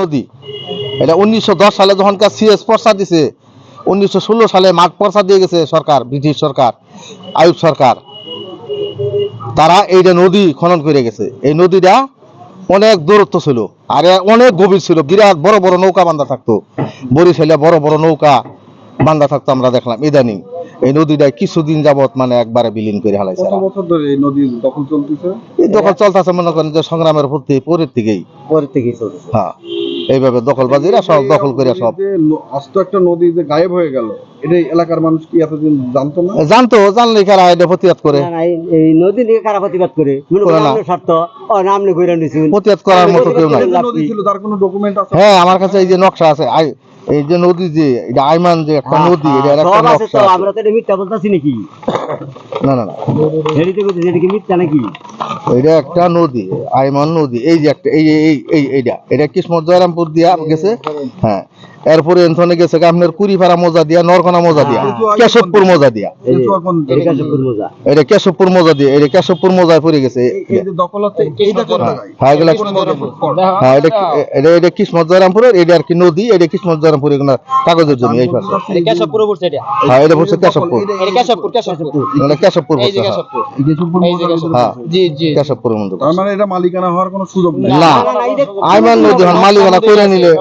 নদী। এটা 1910 সালে যখনকার সিএস পর্চা দিছে, 1916 সালে মাঠ পর্চা দিয়ে গেছে সরকার, ব্রিটিশ সরকার, আইয়ুব সরকার, তারা এইটা নদী খনন করে গেছে। এই নদীটা অনেক দূরত্ব ছিল আর অনেক গভীর ছিল, বিরাট বড় বড় নৌকা বান্ধা থাকতো, বরিশালে বড় বড় নৌকা বান্ধা থাকতো। আমরা দেখলাম ইদানিং এই নদীটা কিছুদিন যাবত মানে একবারে বিলীন করে হালাইছে। কত বছর ধরে এই নদীর দখল চলতেছে? এই দখল চলতেছে মনে করেন যে সংগ্রামের পরের থেকেই চলছে। হ্যাঁ, এইভাবে দখলবাজিরা সব দখল করে সব। যে আস্ত একটা নদী যে গায়েব হয়ে গেল, এটা এলাকার মানুষ কি এতদিন জানতো না? জানতো, জানলে কারা এটা প্রতিবাদ করে? না, না, এই নদী নিয়ে কারা প্রতিবাদ করে? মনে করে করেন না। আপনার স্বার্থ, নামনে কইরা নিছুন। প্রতিবাদ করার মতো কেউ নাই। এই যে নদী ছিল তার কোনো ডকুমেন্ট আছে? হ্যাঁ, আমার কাছে এই যে নকশা আছে, এই যে নদী, যে এটা আইমান যে একটা নদী, এটা একটা সব আছে নকশা তো, আছে। আমরা তো এটা মিথ্যা বলতাছি নাকি? না না না, হেরিতে কইতেছি, এটা কি মিথ্যা নাকি? এটা একটা নদী, আইমান নদী। এই যে একটা এটা কিসমত জয়রামপুর দিয়া গেছে। হ্যাঁ, এরপরে এনথনে গেছে আপনার কুড়িপাড়া মৌজা দিয়া, নরকনা মৌজা দিয়া, কেশবপুর মৌজা দিয়া। এই যে, এটা কাশীপুর মৌজা। এটা কেশবপুর মৌজা দিয়ে, এটা কেশবপুর মৌজায় পড়ে গেছে। এই যে দখল হচ্ছে এইটা কোন জায়গায়? হ্যাঁ, এগুলা হ্যাঁ, এটা কিসমত জয়রামপুরের, এটা আর কি নদী, এটা কিসমত জয়রামপুর, এগুলো কাগজের জমি এই পাশে। কেশবপুর পড়ছে এটা। হ্যাঁ, এটা পড়ছে কেশবপুর। এটা কেশবপুর এটা কেশবপুর এই যে পড়ছে। কেশবপুর। কেশবপুর এই যে কেশবপুর। হ্যাঁ, জি জি। কেশবপুরের মধ্যে তার মানে এটা মালিকানা হওয়ার কোনো সুযোগ নেই। না, আইমান নদী হন মালিকানা কইরা নিলে